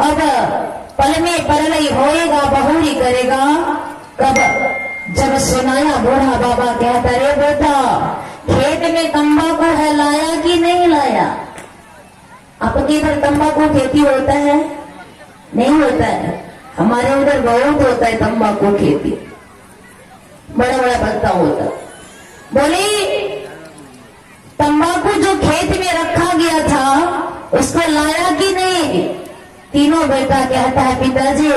अब पल में परलय होएगा बहुरी करेगा कब। जब सुनाया बूढ़ा बाबा कहता रे बेटा खेत में तंबाकू है लाया कि नहीं लाया। आपके इधर तंबाकू खेती होता है नहीं होता है? हमारे उधर बहुत होता है तंबाकू खेती, बड़ा बड़ा पत्ता होता। बोले तंबाकू जो खेत में रखा गया था उसको लाया कि नहीं। तीनों बेटा कहता है पिताजी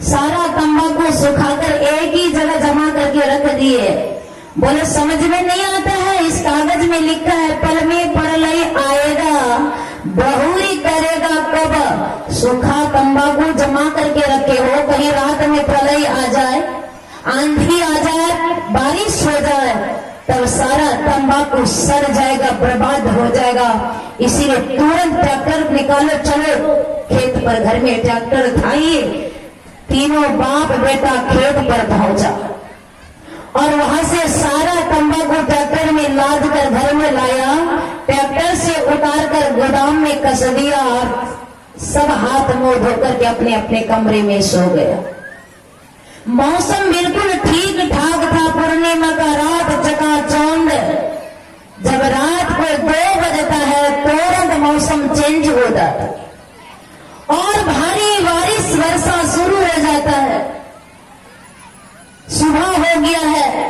सारा तंबाकू सुखाकर एक ही जगह जमा करके रख दिए। बोले समझ में नहीं आता है, इस कागज में लिखा है पल में परलय आएगा बहुरी करेगा कब। सूखा तंबाकू जमा करके रखे हो, कहीं रात में प्रलय आ जाए, आंधी आ जाए, बारिश हो जाए, तब सारा तंबाकू सड़ जाएगा, बर्बाद हो जाएगा। इसीलिए तुरंत ट्रैक्टर निकालो, चलो खेत पर। घर में ट्रैक्टर था ही। तीनों बाप बेटा खेत पर पहुंचा और वहां से सारा तंबाकू ट्रैक्टर में लाद कर घर में लाया, ट्रैक्टर से उतार कर गोदाम में कस दिया और सब हाथ मुंह धोकर के अपने अपने कमरे में सो गया। मौसम बिल्कुल ठीक ठाक था, पूर्णिमा का रात चकाचौंध। जब रात को 2 बजता है तुरंत मौसम चेंज हो जाता है और भारी बारिश वर्षा शुरू हो जाता है। सुबह हो गया है,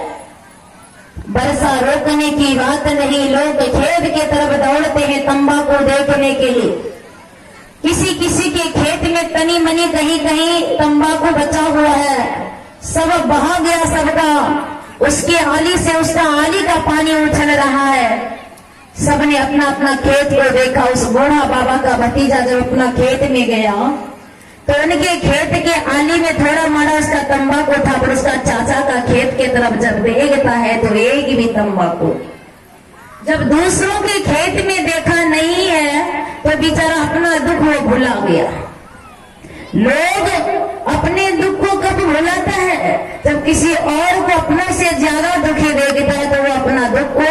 वर्षा रोकने की बात नहीं। लोग खेत के तरफ दौड़ते हैं तंबाकू देखने के लिए। किसी किसी के खेत में तनी मनी कहीं कहीं तंबाकू बचा हुआ है, सब बहा गया सबका। उसके आली से उसका आली का पानी उछल रहा है। सबने अपना अपना खेत को देखा। उस बूढ़ा बाबा का भतीजा जब अपना खेत में गया तो उनके खेत के आली में थोड़ा माड़ा उसका तंबाकू था, पर उसका चाचा का खेत के तरफ जब देखता है तो एक भी तंबाकू। जब दूसरों के खेत में देखा नहीं है तो बेचारा अपना दुख वो भुला गया। लोग अपने दुख को कब भुलाता है? जब किसी और को अपने से ज्यादा दुखी देखता है तो वो अपना दुख को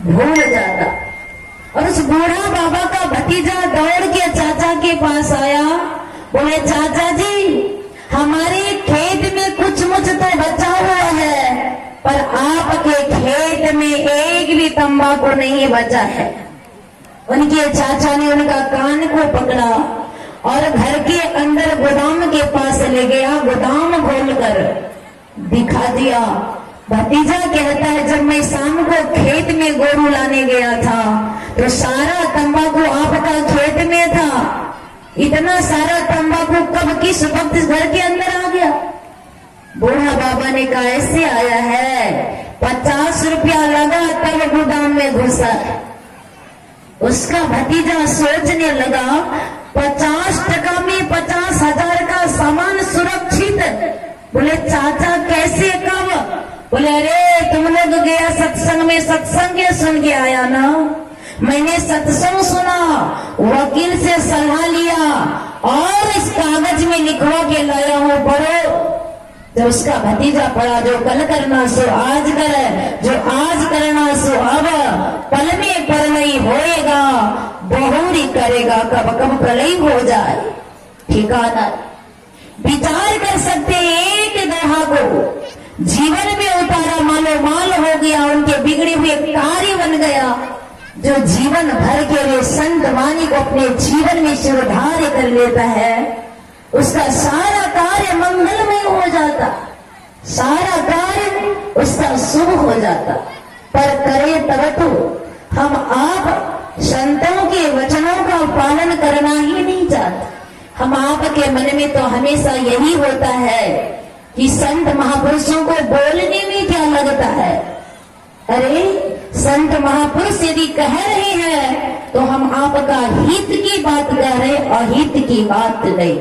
भूल जाता। और उस बूढ़ा बाबा का भतीजा दौड़ के चाचा के पास आया, बोले चाचा जी हमारे खेत में कुछ मुझ तो बचा हुआ है, पर आपके खेत में एक भी तंबाकू नहीं बचा है। उनके चाचा ने उनका कान को पकड़ा और घर के अंदर गोदाम के पास ले गया, गोदाम खोलकर दिखा दिया। भतीजा कहता है जब मैं शाम को खेत में गोरू लाने गया था तो सारा तंबाकू आपका खेत में था। इतना सारा तंबाकू कब किस वक्त घर के अंदर आ गया? बूढ़ा बाबा ने कहा ऐसे आया है, 50 रुपया लगा तब गोदाम में घुसा। उसका भतीजा सोचने लगा 50 टका में 50,000 का सामान सुरक्षित। बोले चाचा कैसे कब? बोले अरे तुम लोग गया सत्संग में, सत्संग सुन के आया ना। मैंने सत्संग सुना, वकील से सलाह लिया और इस कागज में लिखवा के लाया हूँ, पढ़ो। जब उसका भतीजा पढ़ा, जो कल करना सो आज कर, जो आज करना सो अब, पल में प्रलय होएगा बहुरी करेगा कब। कब प्रलय हो जाए ठिकाना विचार कर सकते। एक ग्रह को जीवन में उतारा, मालो माल हो गया, उनके बिगड़े हुए कार्य बन गया। जो जीवन भर के लिए संत वाणी को अपने जीवन में सुधार कर लेता है, उसका सारा कार्य मंगलमय हो जाता, सारा कार्य उसका शुभ हो जाता। पर करे तब तो हम आप संतों के वचनों का पालन करना ही नहीं चाहते। हम आपके मन में तो हमेशा यही होता है कि संत महापुरुषों को बोलने में क्या लगता है। अरे संत महापुरुष यदि कह रहे हैं तो हम आपका हित की बात कह रहे, अहित की बात नहीं।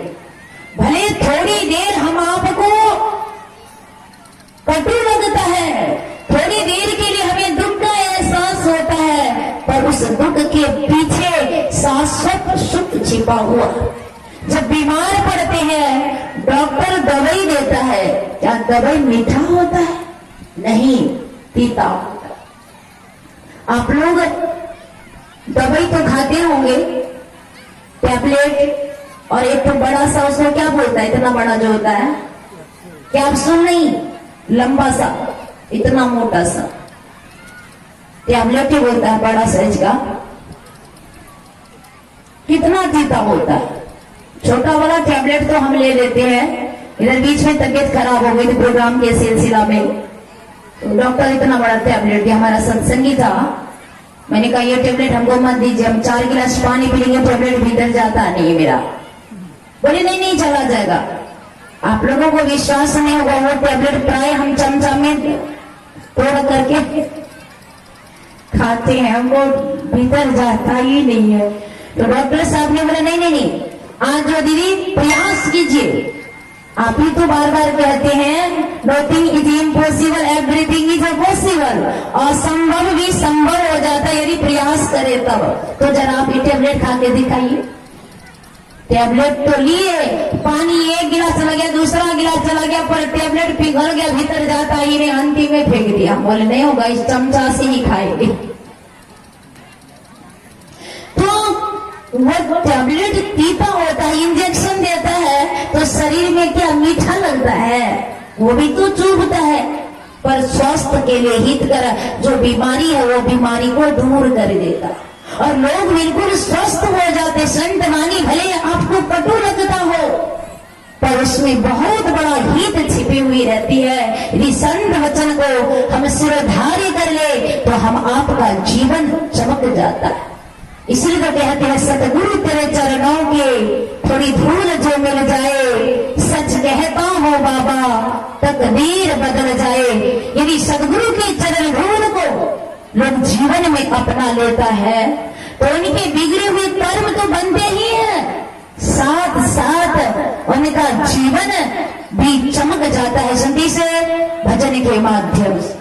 भले थोड़ी देर हम आपको कटु लगता है, थोड़ी देर के लिए हमें दुख का एहसास होता है, पर उस दुख के पीछे शाश्वत सुख छिपा हुआ। जब बीमार पड़ते हैं डॉक्टर दवाई देता है, क्या दवाई मीठा होता है? नहीं, पीता होता है। आप लोग दवाई तो खाते होंगे, टैबलेट और एक तो बड़ा सा उसको क्या बोलता है, इतना बड़ा जो होता है, कैप्सूल नहीं, लंबा सा, इतना मोटा सा टैबलेट ही बोलता है, बड़ा साइज का, कितना तीता होता है। छोटा वाला टैबलेट तो हम ले लेते हैं। इधर बीच में तबीयत खराब हो गई थी प्रोग्राम के सिलसिला में, तो डॉक्टर इतना बड़ा टैबलेट दिया। हमारा सत्संगी था, मैंने कहा ये टैबलेट हमको मत दीजिए, हम 4 गिलास पानी पी लेंगे, टैबलेट भीतर जाता नहीं मेरा। बोले नहीं नहीं चला जाएगा। आप लोगों को विश्वास नहीं होगा, वो टैबलेट प्राय हम चमचा में तोड़ करके खाते हैं, हमको भीतर जाता ही नहीं है। तो डॉक्टर साहब ने बोला नहीं नहीं नहीं, आज जो दीदी प्रयास कीजिए, आप ही तो बार बार कहते हैं nothing is impossible, everything is possible, असंभव भी संभव हो जाता है यदि प्रयास करे तब। तो जरा आप ये टैबलेट खा के दिखाइए। टैबलेट तो लिए, पानी 1 गिलास चला गया, दूसरा गिलास चला गया, पर टैबलेट पिघल गया, भीतर जाता ही नहीं, अंतिम में फेंक दिया। बोले नहीं होगा, इस चमचा से ही खाएंगे। तो वो टैबलेट तीता होता है, इंजेक्शन देता है तो शरीर में क्या मीठा लगता है, वो भी तो चुभता है, पर स्वास्थ्य के लिए हितकर जो बीमारी है वो बीमारी को दूर कर देता और लोग बिल्कुल स्वस्थ हो जाते। संत वाणी भले आपको कटु लगता हो, पर उसमें बहुत बड़ा हित छिपी हुई रहती है। यदि संत वचन को हम सिरधार्य कर ले तो हम आपका जीवन चमक जाता है। इसलिए तो कहते हैं सतगुरु तेरे चरणों के थोड़ी धूल जो मिल जाए, सच कहता हो बाबा तकदीर बदल जाए। यदि सतगुरु के चरण धूल को लोग जीवन में अपना लेता है तो उनके बिगड़े हुए कर्म तो बनते ही हैं, साथ साथ उनका जीवन भी चमक जाता है संदेश भजन के माध्यम से।